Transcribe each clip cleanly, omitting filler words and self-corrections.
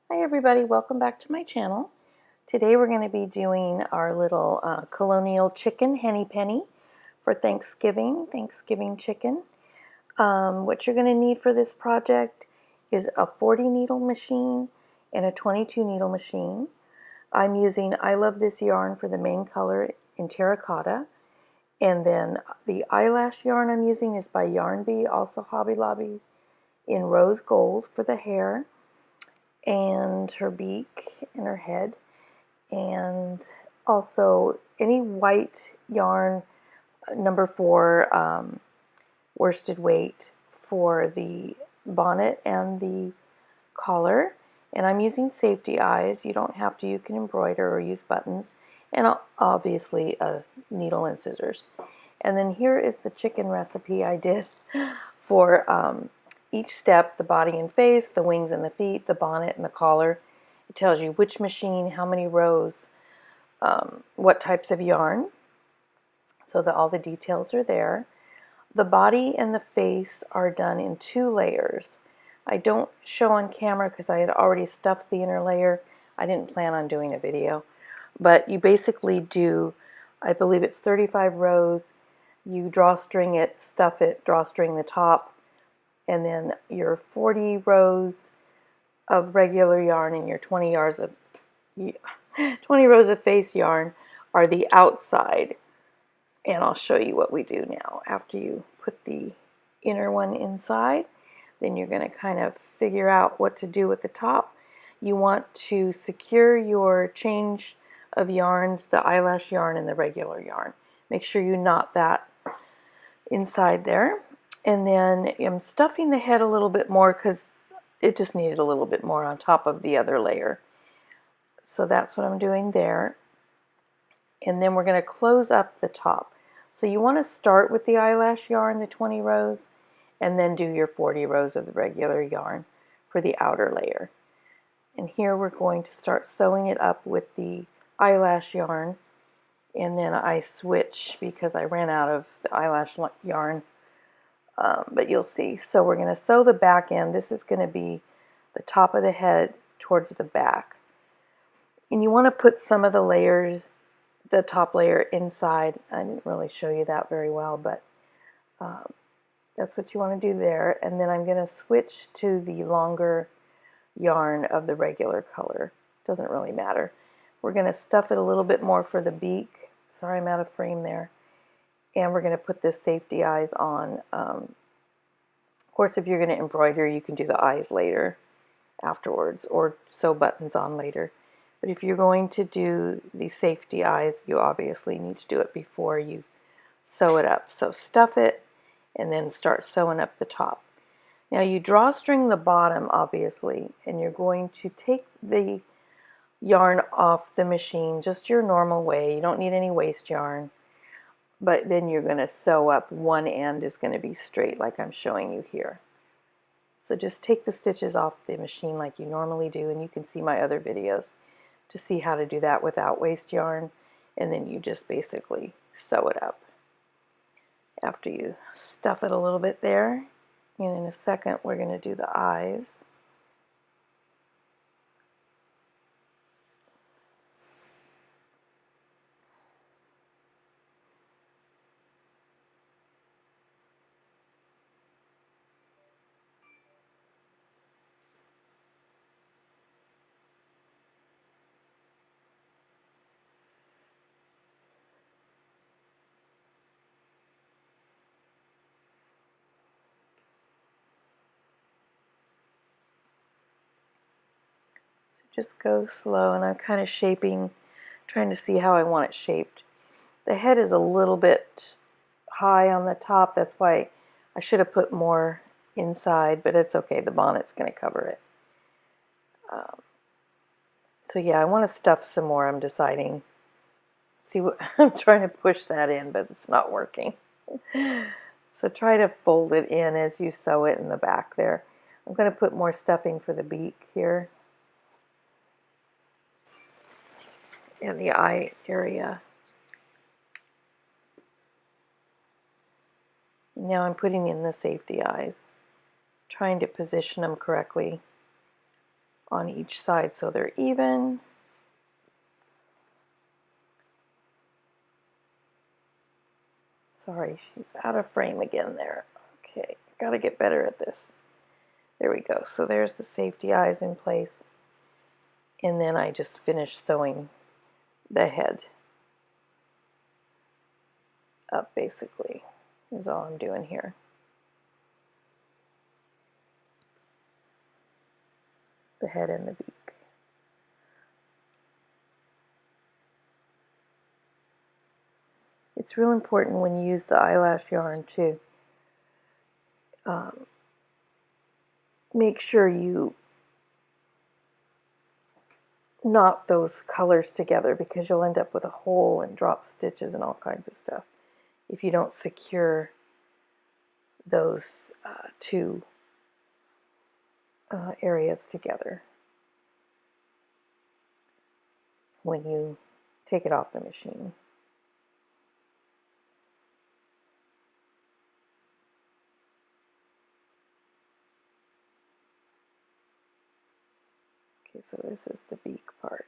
Hi everybody, welcome back to my channel. Today we're going to be doing our little colonial chicken henny penny for Thanksgiving chicken. What you're going to need for this project is a 40 needle machine and a 22 needle machine. I'm using I Love This yarn for the main color in terracotta, and then the eyelash yarn I'm using is by Yarn Bee, also Hobby Lobby, in rose gold for the hair and her beak and her head, and also any white yarn, number 4 worsted weight for the bonnet and the collar. And I'm using safety eyes. You don't have to, you can embroider or use buttons, and obviously a needle and scissors. And then here is the chicken recipe I did for each step: the body and face, the wings and the feet, the bonnet and the collar. It tells you which machine, how many rows, what types of yarn, so that all the details are there. The body and the face are done in 2 layers. I don't show on camera because I had already stuffed the inner layer. I didn't plan on doing a video, but you basically do, I believe it's 35 rows. You drawstring it, stuff it, drawstring the top, and then your 40 rows of regular yarn and your 20 rows of face yarn are the outside. And I'll show you what we do now. After you put the inner one inside, then you're going to kind of figure out what to do with the top. You want to secure your change of yarns, the eyelash yarn and the regular yarn. Make sure you knot that inside there. And then I'm stuffing the head a little bit more because it just needed a little bit more on top of the other layer. So that's what I'm doing there. And then we're going to close up the top. So you want to start with the eyelash yarn, the 20 rows, and then do your 40 rows of the regular yarn for the outer layer. And here we're going to start sewing it up with the eyelash yarn, and then I switch because I ran out of the eyelash yarn, but you'll see. So we're going to sew the back end. This is going to be the top of the head towards the back. And you want to put some of the layers, the top layer, inside. I didn't really show you that very well, but that's what you want to do there. And then I'm going to switch to the longer yarn of the regular color. Doesn't really matter. We're going to stuff it a little bit more for the beak. Sorry, I'm out of frame there. And we're going to put this safety eyes on. Of course, if you're going to embroider, you can do the eyes later, afterwards, or sew buttons on later. But if you're going to do the safety eyes, you obviously need to do it before you sew it up. So stuff it and then start sewing up the top. Now you drawstring the bottom, obviously, and you're going to take the yarn off the machine just your normal way. You don't need any waste yarn. But then you're going to sew up. One end is going to be straight like I'm showing you here. So just take the stitches off the machine like you normally do, and you can see my other videos to see how to do that without waste yarn, and then you just basically sew it up. After you stuff it a little bit there, and in a second we're going to do the eyes. Just go slow, and I'm kind of shaping, trying to see how I want it shaped. The head is a little bit high on the top. That's why I should have put more inside, but it's okay. The bonnet's going to cover it. So yeah, I want to stuff some more. I'm deciding. See what I'm trying to push that in, but it's not working. So try to fold it in as you sew it in the back there. I'm going to put more stuffing for the beak here and the eye area. Now I'm putting in the safety eyes, trying to position them correctly. on each side so they're even. Sorry, she's out of frame again there. Okay, gotta get better at this. There we go. So there's the safety eyes in place. And then I just finished sewing the head up, basically, is all I'm doing here. The head and the beak. It's real important when you use the eyelash yarn to make sure you knot those colors together, because you'll end up with a hole and drop stitches and all kinds of stuff if you don't secure those two areas together when you take it off the machine. Okay, so this is the beak part.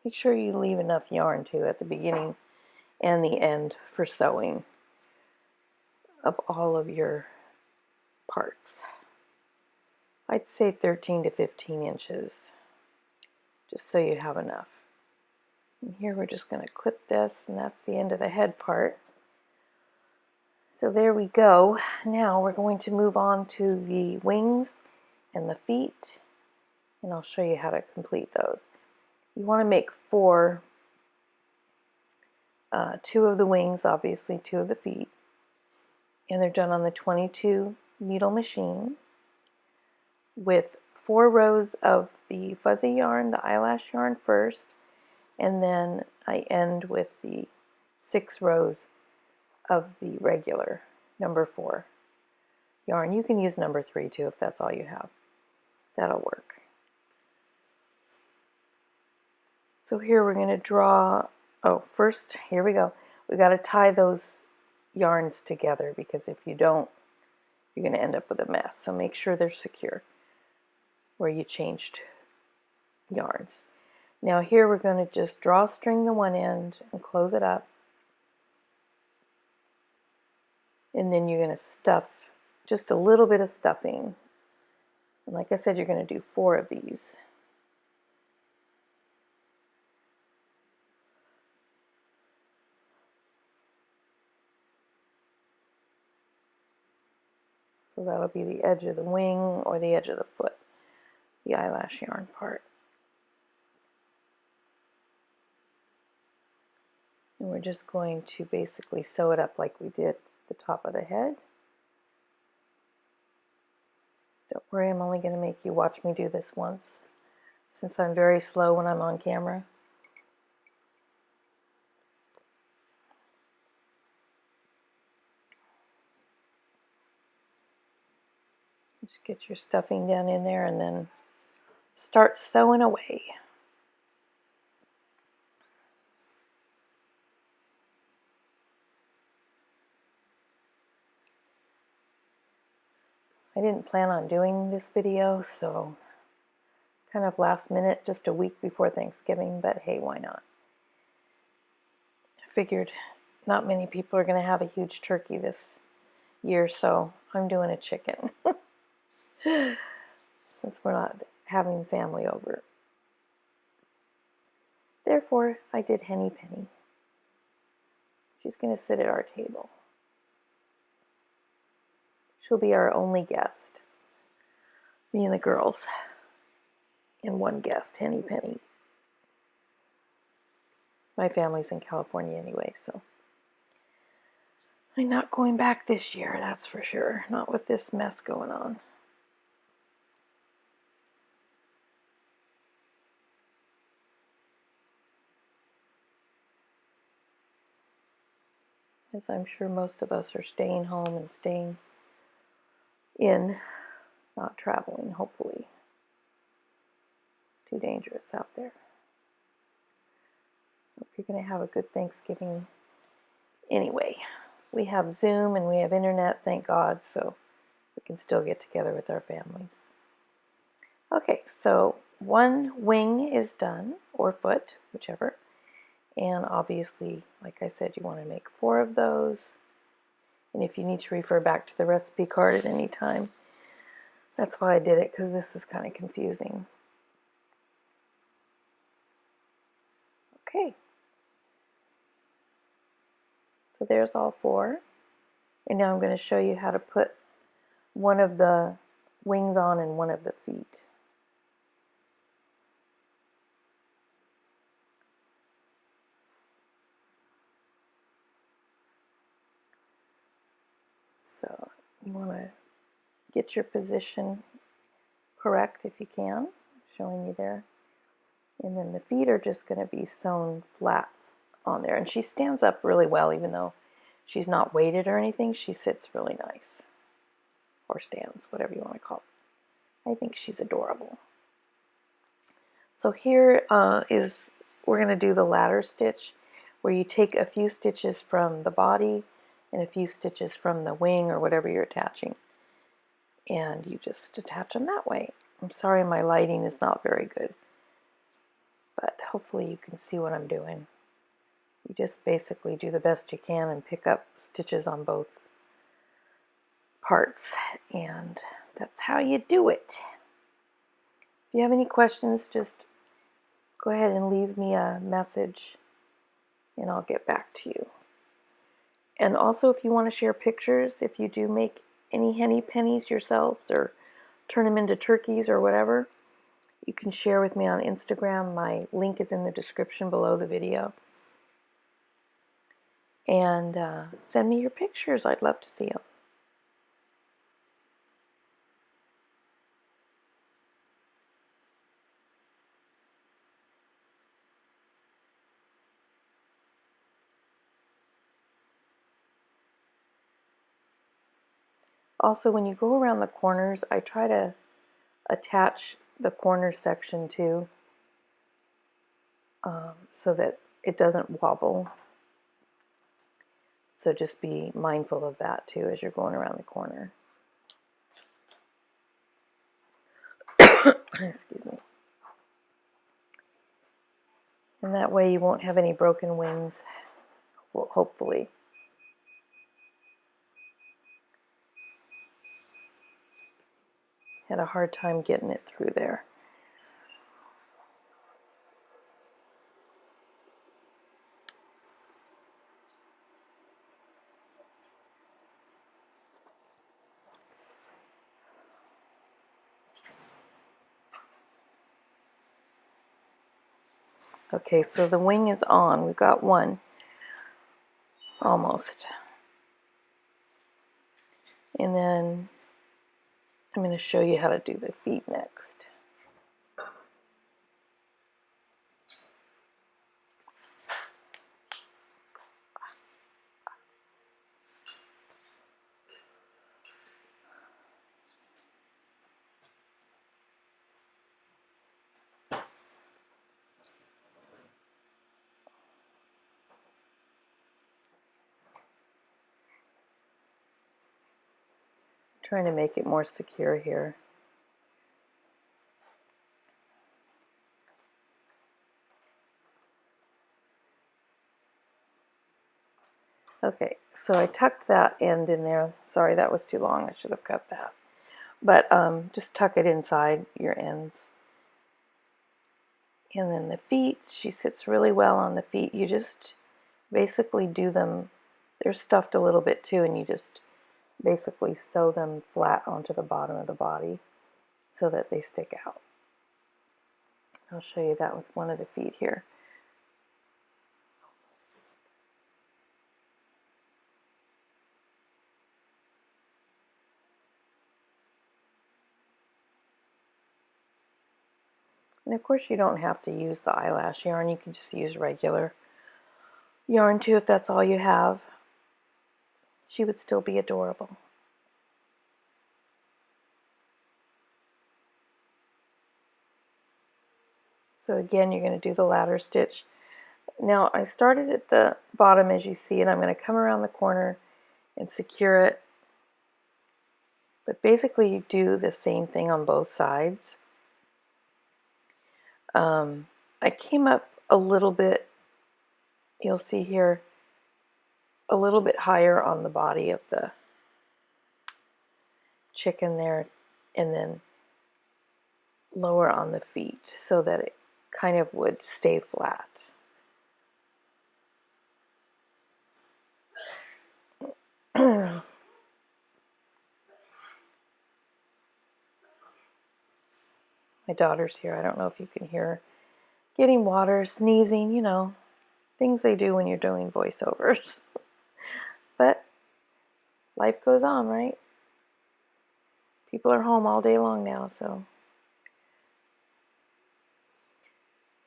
Make sure you leave enough yarn too at the beginning and the end for sewing of all of your parts. I'd say 13 to 15 inches, just so you have enough. And here we're just going to clip this, and that's the end of the head part. So there we go. Now we're going to move on to the wings and the feet, and I'll show you how to complete those. You want to make 4, 2 of the wings, obviously 2 of the feet, and they're done on the 22 needle machine with 4 rows of the fuzzy yarn, the eyelash yarn first, and then I end with the 6 rows of the regular number 4 yarn. You can use number 3 too if that's all you have. That'll work. So here we're going to draw, first, here we go. We've got to tie those yarns together, because if you don't, you're going to end up with a mess. So make sure they're secure where you changed yarns. Now here we're going to just draw string the one end and close it up. And then you're going to stuff just a little bit of stuffing. And like I said, you're going to do 4 of these. So that'll be the edge of the wing or the edge of the foot, the eyelash yarn part. And we're just going to basically sew it up like we did the top of the head. Don't worry, I'm only going to make you watch me do this once, since I'm very slow when I'm on camera. Just get your stuffing down in there and then start sewing away. I didn't plan on doing this video, so kind of last minute, just a week before Thanksgiving, but hey, why not? I figured not many people are going to have a huge turkey this year, so I'm doing a chicken. Since we're not having family over. Therefore, I did Henny Penny. She's going to sit at our table. She'll be our only guest. Me and the girls. And one guest, Henny Penny. My family's in California anyway, so I'm not going back this year, that's for sure. Not with this mess going on. As I'm sure most of us are staying home and staying in, not traveling, hopefully. It's too dangerous out there. going to have a good Thanksgiving anyway. We have Zoom and we have internet, thank God, so we can still get together with our families. Okay, so one wing is done, or foot, whichever. And obviously, like I said, you want to make 4 of those. And if you need to refer back to the recipe card at any time, that's why I did it, because this is kind of confusing. Okay. So there's all 4. And now I'm going to show you how to put one of the wings on and one of the feet. So you want to get your position correct if you can, showing you there. And then the feet are just going to be sewn flat on there. And she stands up really well, even though she's not weighted or anything. She sits really nice. Or stands, whatever you want to call it. I think she's adorable. So here we're going to do the ladder stitch, where you take a few stitches from the body and a few stitches from the wing or whatever you're attaching. And you just attach them that way. I'm sorry my lighting is not very good, but hopefully you can see what I'm doing. You just basically do the best you can and pick up stitches on both parts, and that's how you do it. If you have any questions, just go ahead and leave me a message and I'll get back to you. And also, if you want to share pictures, if you do make any henny pennies yourselves or turn them into turkeys or whatever, you can share with me on Instagram. My link is in the description below the video. And send me your pictures. I'd love to see them. Also, when you go around the corners, I try to attach the corner section too, so that it doesn't wobble. So just be mindful of that too as you're going around the corner. Excuse me. And that way you won't have any broken wings, well, hopefully. Had a hard time getting it through there. Okay, so the wing is on. We've got one, almost. And then I'm going to show you how to do the feet next. Trying to make it more secure here. Okay, so I tucked that end in there. Sorry, that was too long. I should have cut that. But just tuck it inside your ends. And then the feet, she sits really well on the feet. You just basically do them, they're stuffed a little bit too, and you just basically sew them flat onto the bottom of the body so that they stick out. I'll show you that with one of the feet here. And of course you don't have to use the eyelash yarn, you can just use regular yarn too if that's all you have. She would still be adorable. So again, you're going to do the ladder stitch. Now I started at the bottom as you see, and I'm going to come around the corner and secure it. But basically you do the same thing on both sides. I came up a little bit, you'll see here, a little bit higher on the body of the chicken there, and then lower on the feet so that it kind of would stay flat. My daughter's here. I don't know if you can hear her getting water, sneezing, you know, things they do when you're doing voiceovers. But life goes on, right? People are home all day long now, so.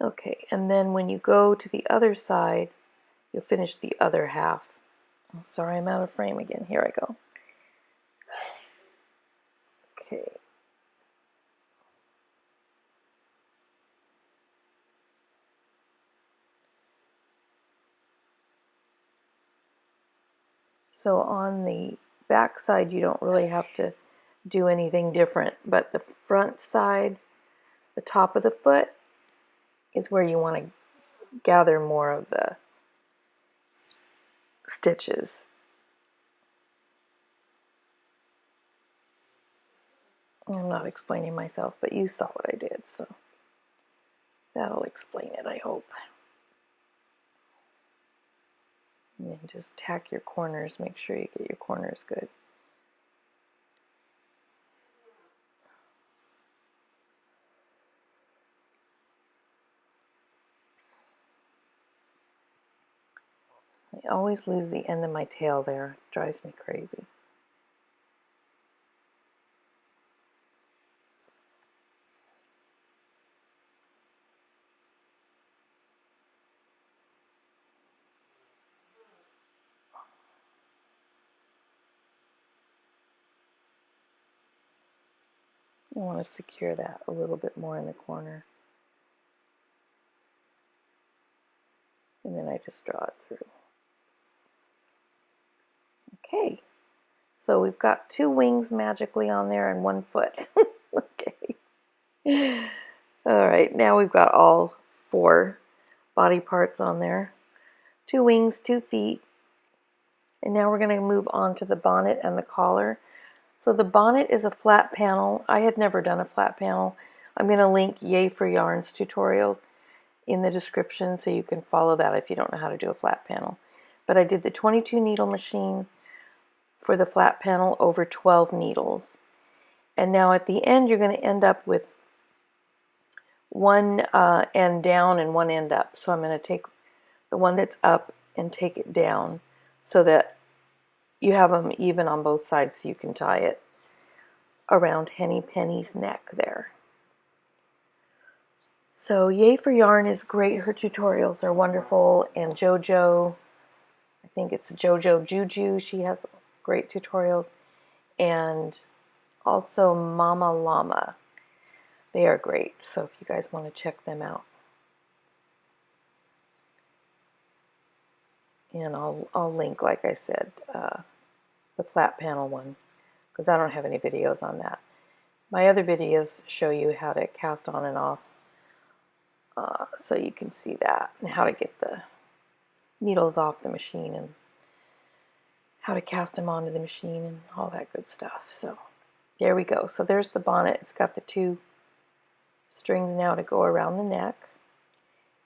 Okay, and then when you go to the other side, you'll finish the other half. Oh, sorry, I'm out of frame again. Here I go. Okay. So on the back side, you don't really have to do anything different, but the front side, the top of the foot, is where you want to gather more of the stitches. I'm not explaining myself, but you saw what I did, so that'll explain it, I hope. And then just tack your corners, make sure you get your corners good. I always lose the end of my tail there. It drives me crazy. I want to secure that a little bit more in the corner. And then I just draw it through. Okay, so we've got 2 wings magically on there and 1 foot. Okay. All right, now we've got all 4 body parts on there. 2 wings, 2 feet. And now we're going to move on to the bonnet and the collar. So the bonnet is a flat panel. I had never done a flat panel. I'm going to link Yay for Yarns tutorial in the description so you can follow that if you don't know how to do a flat panel. But I did the 22 needle machine for the flat panel over 12 needles. And now at the end you're going to end up with 1 end down and 1 end up. So I'm going to take the one that's up and take it down so that you have them even on both sides so you can tie it around Henny Penny's neck there. So Yay for Yarn is great. Her tutorials are wonderful. And JoJo, I think it's JoJo Juju, she has great tutorials. And also Mama Llama. They are great. So if you guys want to check them out. And I'll link, like I said, the flat panel one, because I don't have any videos on that. My other videos show you how to cast on and off, so you can see that, and how to get the needles off the machine, and how to cast them onto the machine, and all that good stuff. So there we go. So there's the bonnet. It's got the 2 strings now to go around the neck.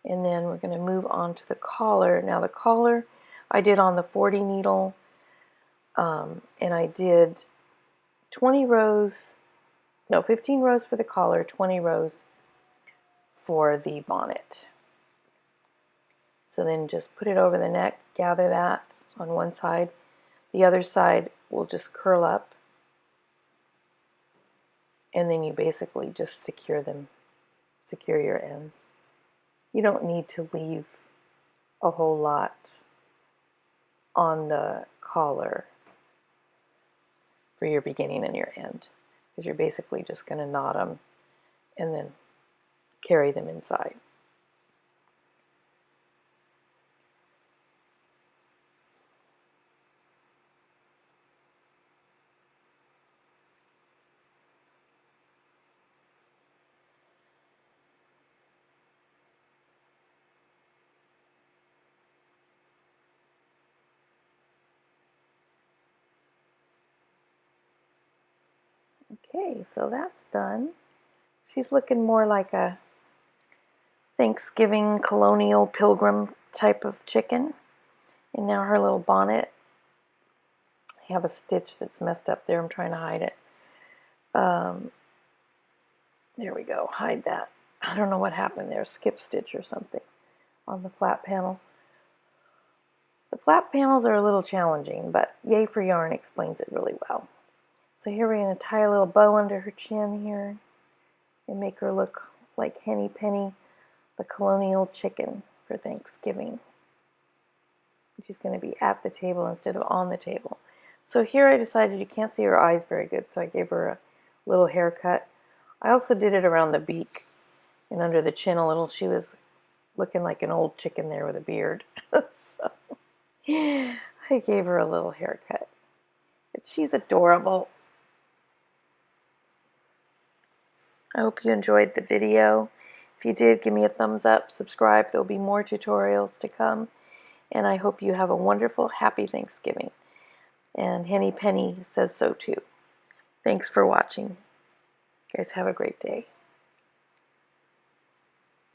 And then we're going to move on to the collar. Now the collar I did on the 40 needle, and I did 15 rows for the collar, 20 rows for the bonnet. So then just put it over the neck, gather that on one side. The other side will just curl up, and then you basically just secure your ends. You don't need to leave a whole lot on the collar for your beginning and your end, because you're basically just going to knot them and then carry them inside. Okay, so that's done. She's looking more like a Thanksgiving colonial pilgrim type of chicken. And now her little bonnet, I have a stitch that's messed up there. I'm trying to hide it. There we go, hide that. I don't know what happened there, skip stitch or something on the flat panel. The flat panels are a little challenging, but Yay for Yarn explains it really well. So here we're going to tie a little bow under her chin here and make her look like Henny Penny, the colonial chicken for Thanksgiving. She's going to be at the table instead of on the table. So here I decided you can't see her eyes very good, so I gave her a little haircut. I also did it around the beak and under the chin a little. She was looking like an old chicken there with a beard. So I gave her a little haircut. But she's adorable. I hope you enjoyed the video. If you did, give me a thumbs up, subscribe. There'll be more tutorials to come. And I hope you have a wonderful, happy Thanksgiving. And Henny Penny says so too. Thanks for watching. You guys have a great day.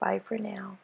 Bye for now.